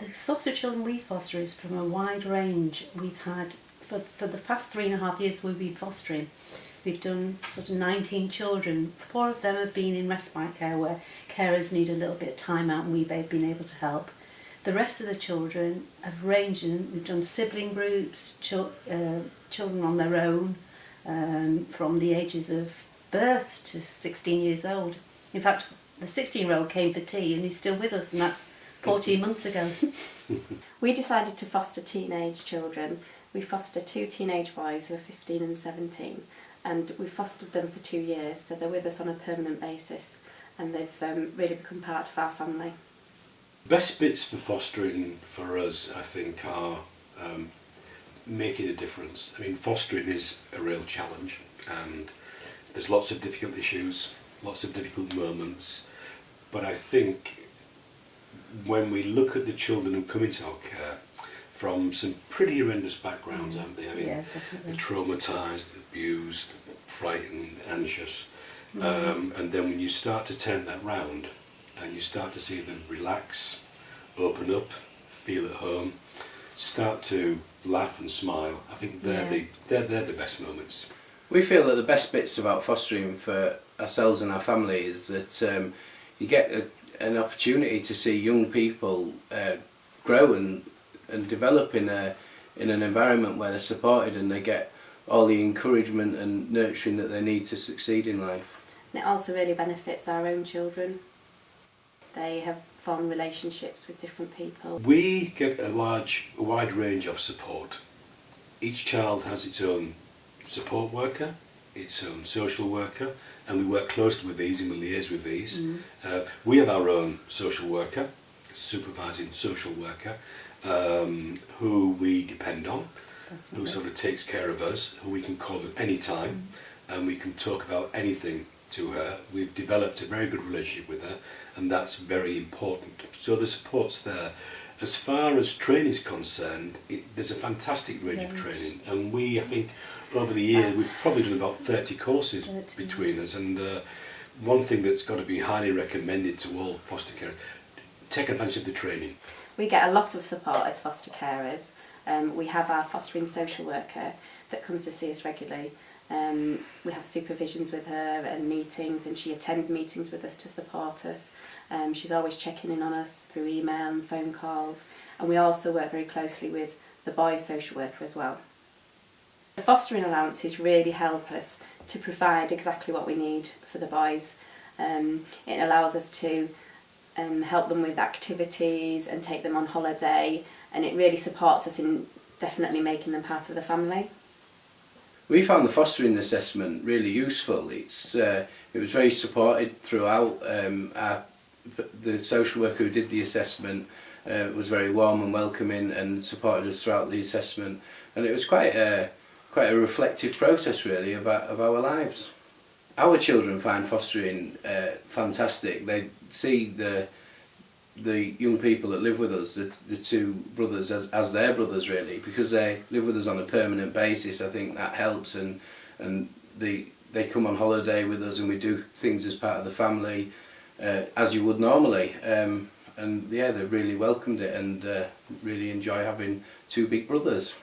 The sorts of children we foster is from a wide range. We've had, for the past 3.5 years we've been fostering, we've done sort of 19 children. 4 of them have been in respite care where carers need a little bit of time out and we've been able to help. The rest of the children have ranged in, we've done sibling groups, children on their own, from the ages of birth to 16 years old. In fact, the 16-year-old came for tea and he's still with us, and that's 14 months ago. We decided to foster teenage children. We foster 2 teenage boys who are 15 and 17, and we fostered them for 2 years, so they're with us on a permanent basis, and they've really become part of our family. Best bits for fostering for us, I think, are making a difference. I mean, fostering is a real challenge, and there's lots of difficult issues, lots of difficult moments, but I think when we look at the children who come into our care from some pretty horrendous backgrounds, haven't they? I mean, they're traumatised, abused, frightened, anxious, and then when you start to turn that round and you start to see them relax, open up, feel at home, start to laugh and smile, I think they're the best moments. We feel that the best bits about fostering for ourselves and our family is that you get an opportunity to see young people grow and develop in an environment where they're supported and they get all the encouragement and nurturing that they need to succeed in life. And it also really benefits our own children. They have formed relationships with different people. We get a wide range of support. Each child has its own support worker, its own social worker, and we work closely with these and we liaise with these. We have our own social worker, supervising social worker, who we depend on, who sort of takes care of us, who we can call at any time, and we can talk about anything to her. We've developed a very good relationship with her, and that's very important. So the support's there. As far as training is concerned, there's a fantastic range of training, and I think, over the year we've probably done about 30 courses between us, and one thing that's got to be highly recommended to all foster carers, take advantage of the training. We get a lot of support as foster carers. We have our fostering social worker that comes to see us regularly. We have supervisions with her and meetings, and she attends meetings with us to support us. She's always checking in on us through email and phone calls, and we also work very closely with the boys' social worker as well. The fostering allowances really help us to provide exactly what we need for the boys. It allows us to help them with activities and take them on holiday, and it really supports us in definitely making them part of the family. We found the fostering assessment really useful. It was very supported throughout. The social worker who did the assessment was very warm and welcoming and supported us throughout the assessment, and it was quite a reflective process really of our lives. Our children find fostering fantastic. They see the young people that live with us, the 2 brothers, as their brothers really, because they live with us on a permanent basis. I think that helps, and they come on holiday with us and we do things as part of the family as you would normally, and they really welcomed it and really enjoy having 2 big brothers.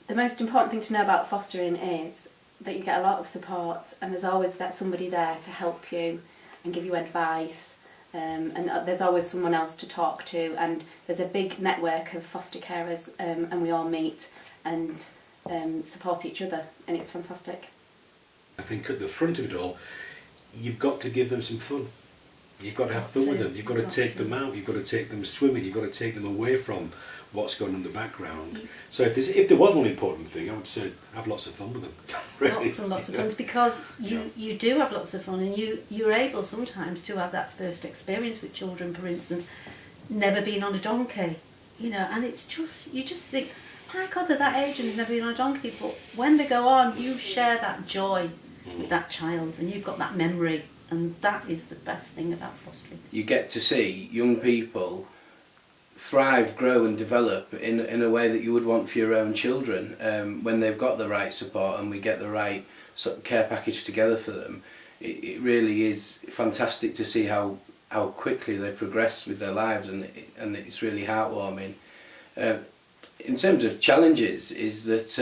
The most important thing to know about fostering is that you get a lot of support, and there's always somebody there to help you and give you advice, and there's always someone else to talk to, and there's a big network of foster carers, and we all meet and support each other, and it's fantastic. I think at the front of it all, you've got to give them some fun. You've got to have fun with them. You've got to take them out. You've got to take them swimming. You've got to take them away from what's going on in the background. So if there was one important thing, I would say have lots of fun with them. Really. Lots and lots of fun, because you do have lots of fun, and you're able sometimes to have that first experience with children, for instance, never been on a donkey, and it's just, you just think, my God, they're that age and they've never been on a donkey, but when they go on, you share that joy with that child, and you've got that memory, and that is the best thing about fostering. You get to see young people thrive, grow and develop in a way that you would want for your own children when they've got the right support and we get the right sort of care package together for them. It really is fantastic to see how how quickly they progress with their lives, and it's really heartwarming. In terms of challenges, is that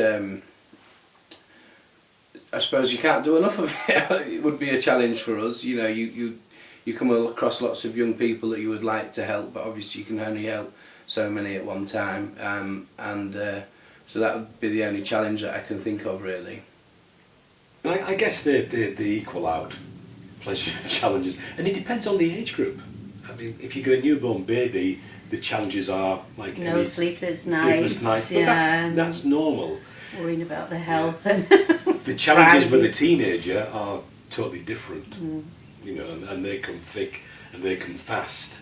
I suppose you can't do enough of it. It would be a challenge for us. You know, you come across lots of young people that you would like to help, but obviously you can only help so many at one time, so that would be the only challenge that I can think of, really. I guess they equal out pleasures and challenges, and it depends on the age group. I mean, if you get a newborn baby, the challenges are like No any sleepless nights. but Yeah, that's normal. worrying about their health. The challenges with a Right. teenager are totally different, Mm. you know, and they come thick and they come fast.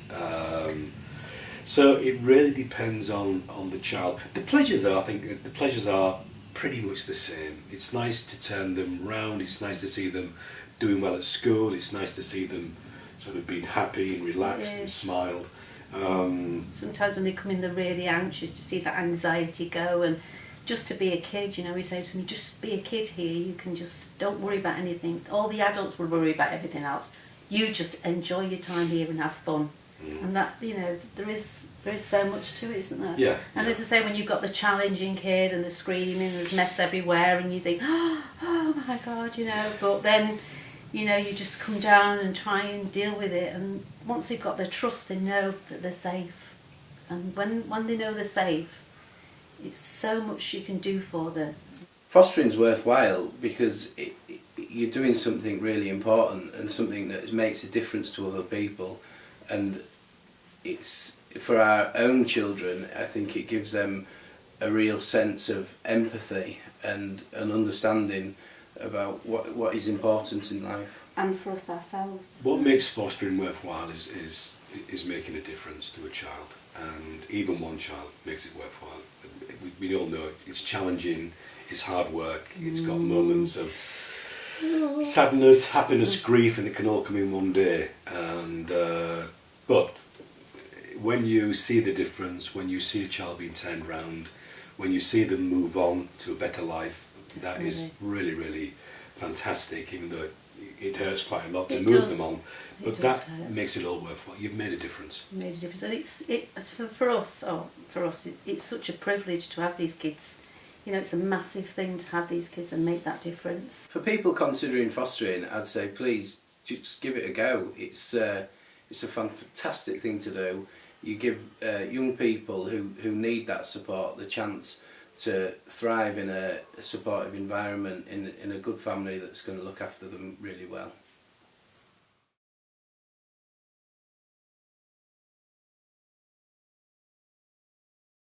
So it really depends on the child. The pleasure, though, I think the pleasures are pretty much the same. It's nice to turn them round. It's nice to see them doing well at school. It's nice to see them sort of being happy and relaxed and Yes. smiled. Sometimes when they come in, they're really anxious, to see that anxiety go, and just to be a kid, you know, we say to them, just be a kid here, you can just, don't worry about anything. All the adults will worry about everything else. You just enjoy your time here and have fun. And that, you know, there is so much to it, isn't there? Yeah. And yeah. as I say, when you've got the challenging kid and the screaming, there's mess everywhere, and you think, oh my God, you know, but then, you know, you just come down and try and deal with it, and once they've got their trust, they know that they're safe. And when they know they're safe, it's so much you can do for them. Fostering's worthwhile because you're doing something really important and something that makes a difference to other people, and it's for our own children. I think it gives them a real sense of empathy and an understanding about what is important in life. And for us ourselves. What makes fostering worthwhile is making a difference to a child, and even one child makes it worthwhile. We all know it's challenging, it's hard work, it's got moments of sadness, happiness, grief, and it can all come in one day. And but when you see the difference, when you see a child being turned round, when you see them move on to a better life, that is really, really fantastic, even though it hurts quite a lot to It move does. them on. But does that hurt. makes it all worthwhile. You've made a difference. Made a difference, and it's for us. It's such a privilege to have these kids. You know, it's a massive thing to have these kids and make that difference. For people considering fostering, I'd say please just give it a go. It's a fantastic thing to do. You give young people who need that support the chance to thrive in a supportive environment, in a good family that's going to look after them really well.